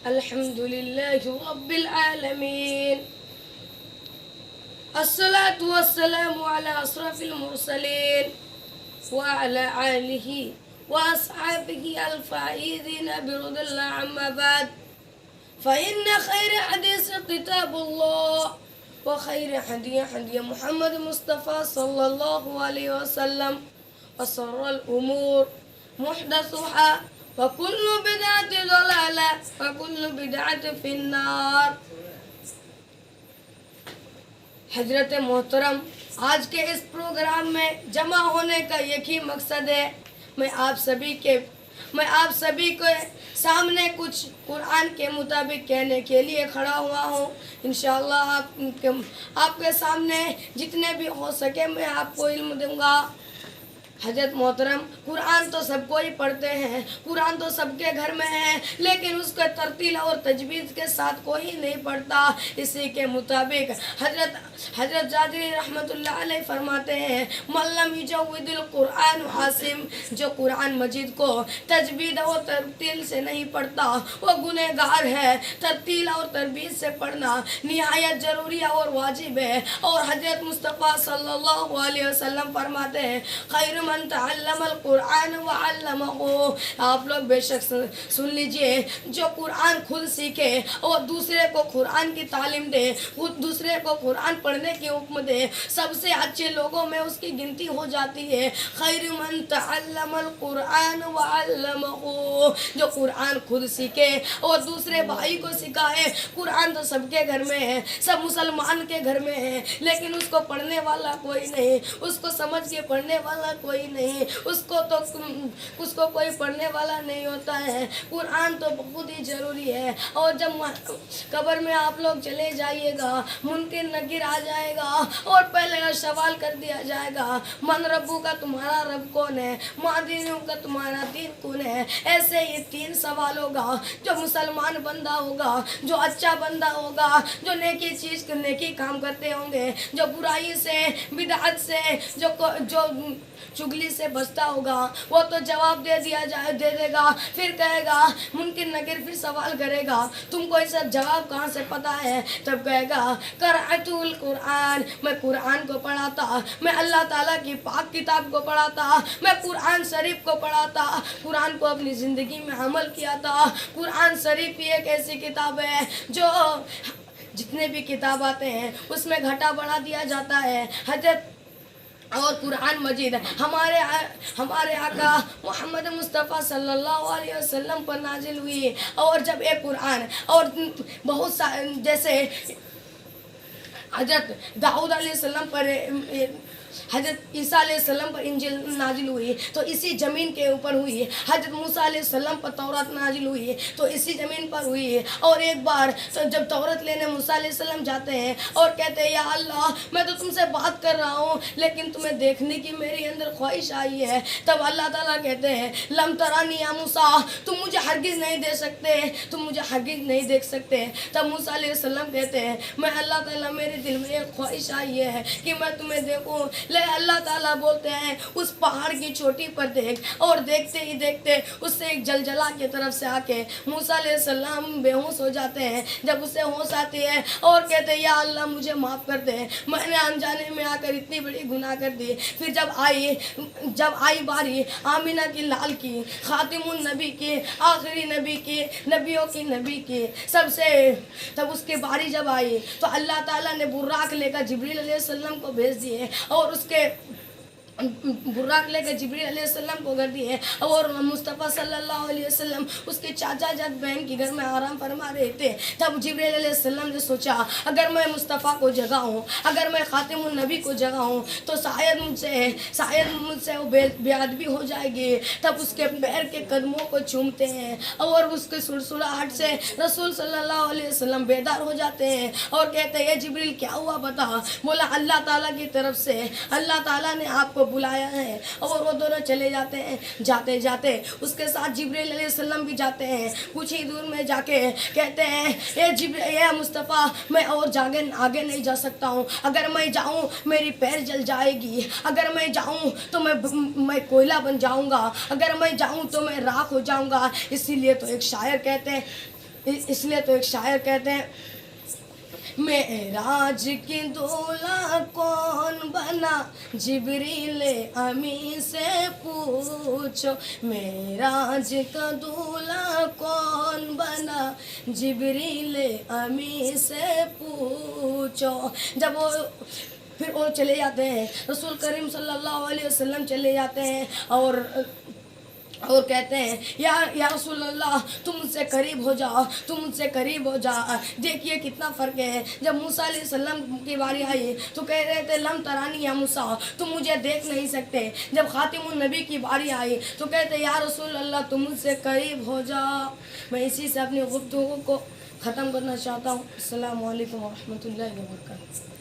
الحمد لله رب العالمين الصلاة والسلام على أشرف المرسلين وعلى آله وأصحابه الفائزين برضا الله عما بعد فإن خير حديث كتاب الله وخير هدي محمد مصطفى صلى الله عليه وسلم وشر الأمور محدثها وكل بدعة ضلالة وكل بدعة في النار. حضرت محترم، آج کے اس پروگرام میں جمع ہونے کا ایک ہی مقصد ہے. میں آپ سبھی کے سامنے کچھ قرآن کے مطابق کہنے کے لیے کھڑا ہوا ہوں. انشاءاللہ آپ کے سامنے جتنے بھی ہو سکے میں آپ کو علم دوں گا. حضرت محترم، قرآن تو سب کو ہی پڑھتے ہیں، قرآن تو سب کے گھر میں ہے، لیکن اس کو ترتیل اور تجوید کے ساتھ کوئی نہیں پڑھتا. اسی کے مطابق حضرت جاجری رحمۃ اللہ علیہ فرماتے ہیں، من لم یجود القرآن عاصم، جو قرآن مجید کو تجوید اور ترتیل سے نہیں پڑھتا وہ گنہگار ہے. ترتیل اور تجوید سے پڑھنا نہایت ضروری اور واجب ہے. اور حضرت مصطفیٰ صلی اللہ علیہ وسلم فرماتے ہیں، خیر من تعلم القرآن وعلمہ. آپ لوگ بے شک سن لیجئے، جو قرآن خود سیکھے اور دوسرے کو قرآن کی تعلیم دے، دوسرے کو قرآن پڑھنے کی حکم دے، سب سے اچھے لوگوں میں اس کی گنتی ہو جاتی ہے. خیر من تعلم القرآن وعلمہ، جو قرآن خود سیکھے اور دوسرے بھائی کو سکھائے. قرآن تو سب کے گھر میں ہے، سب مسلمان کے گھر میں ہے، لیکن اس کو پڑھنے والا کوئی نہیں، اس کو سمجھ کے پڑھنے والا کوئی نہیں، اس کو کوئی پڑھنے والا نہیں ہوتا ہے. قرآن تو بہت ہی ضروری ہے. اور جب قبر میں آپ لوگ چلے جائیے گا، منکر نکیر آ جائے گا اور پہلے سوال کر دیا جائے گا، من ربو کا تمہارا رب کون ہے، ماں دینوں کا تمہارا دین کون ہے. ایسے ہی 3 سوال ہوگا. جو مسلمان بندہ ہوگا، جو اچھا بندہ ہوگا، جو نیکی کام کرتے ہوں گے، جو برائی سے، بدعت سے، جو چگلی سے بچتا ہوگا، وہ تو جواب دے دے گا. پھر کہے گا، منکر نکیر پھر سوال کرے گا، تم کو اس جواب کہاں سے پتا ہے؟ تب کہے گا، قرأت القرآن، میں قرآن کو پڑھاتا، میں اللہ تعالیٰ کی پاک کتاب کو پڑھاتا، میں قرآن شریف کو پڑھاتا، قرآن کو اپنی زندگی میں عمل کیا تھا. قرآن شریف ہی ایک ایسی کتاب ہے جو جتنے بھی کتاب آتے ہیں اس میں گھٹا بڑھا دیا جاتا ہے. اور قرآن مجید ہمارے آقا محمد مصطفیٰ صلی اللہ علیہ وسلم پر نازل ہوئی. اور جب ایک قرآن اور بہت سارے جیسے حضرت داؤد علیہ السلام پر، حضرت عیسیٰ علیہ السلام پر انجیل نازل ہوئی تو اسی زمین کے اوپر ہوئی. حضرت موسیٰ علیہ السلام پر تورات نازل ہوئی تو اسی زمین پر ہوئی. اور ایک بار جب تورات لینے موسیٰ علیہ السلام جاتے ہیں اور کہتے ہیں، یا اللہ، میں تو تم سے بات کر رہا ہوں لیکن تمہیں دیکھنے کی میری اندر خواہش آئی ہے. تب اللہ تعالیٰ کہتے ہیں، لم ترانی یا موسیٰ، تم مجھے ہرگز نہیں دیکھ سکتے، تم مجھے ہرگز نہیں دیکھ سکتے. تب موسیٰ علیہ السلام کہتے ہیں، میں اللہ تعالیٰ، میرے دل میں ایک خواہش آئی ہے کہ میں تمہیں دیکھوں. اللہ تعالیٰ بولتے ہیں، اس پہاڑ کی چوٹی پر دیکھ. اور دیکھتے ہی دیکھتے اس سے ایک زلزلہ کی طرف سے آ کے موسیٰ علیہ السلام بے ہوش ہو جاتے ہیں. جب اسے ہوش آتی ہے اور کہتے ہیں، یا اللہ، مجھے معاف کر دے، میں نے انجانے میں آ کر اتنی بڑی گناہ کر دی. پھر جب آئی باری آمینہ کی لال کی، خاتم النبی کی، آخری نبی کی، نبیوں کی نبی کی، تب اس کی باری جب آئی تو اللہ تعالیٰ نے براق لے کر جبریل علیہ السلام کو بھیج دیے اور اس کے براق لے کے جبریل علیہ السلام کو کر دیے. اور مصطفیٰ صلی اللہ علیہ وسلم اس کے چاچا جاد بہن کے گھر میں آرام فرما رہے تھے. تب جبریل علیہ السلام نے سوچا، اگر میں مصطفیٰ کو جگاؤں، اگر میں خاتم النبی کو جگاؤں تو شاید مجھ سے وہ بے ادبی ہو جائے گی. تب اس کے پیر کے قدموں کو چومتے ہیں اور اس کے سڑسڑاہٹ سے رسول صلی اللہ علیہ وسلم بیدار ہو جاتے ہیں اور کہتے ہیں، جبریل کیا ہوا بتا؟ بولا، اللہ تعالیٰ کی طرف سے اللہ تعالیٰ نے آپ کو بلایا ہے. اور وہ دونوں چلے جاتے ہیں. جاتے جاتے اس کے ساتھ جبریل علیہ السلام بھی جاتے ہیں. کچھ ہی دور میں جا کے کہتے ہیں، اے مصطفیٰ، میں اور آگے نہیں جا سکتا ہوں. اگر میں جاؤں میری پیر جل جائے گی، اگر میں جاؤں تو میں کوئلہ بن جاؤں گا، اگر میں جاؤں تو میں راکھ ہو جاؤں گا. اسی لیے تو ایک شاعر کہتے ہیں، اس لیے تو ایک شاعر کہتے ہیں معراج کی دولہا کون بنا جبریل امی سے پوچھو، معراج کا دولہا کون بنا جبریل امی سے پوچھو۔ جب وہ پھر وہ چلے جاتے ہیں، رسول کریم صلی اللہ علیہ وسلم چلے جاتے ہیں اور کہتے ہیں یا رسول اللہ تم مجھ سے قریب ہو جاؤ، تم مجھ سے قریب ہو جاؤ۔ دیکھیے کتنا فرق ہے۔ جب موسیٰ علیہ السلام کی باری آئی تو کہہ رہے تھے لم ترانی یا موسیٰ، تم مجھے دیکھ نہیں سکتے۔ جب خاتم النبی کی باری آئی تو کہتے یا رسول اللہ تم مجھ سے قریب ہو جاؤ۔ میں اسی سے اپنی گفتگو کو ختم کرنا چاہتا ہوں۔ السلام علیکم ورحمۃ اللہ وبرکاتہ۔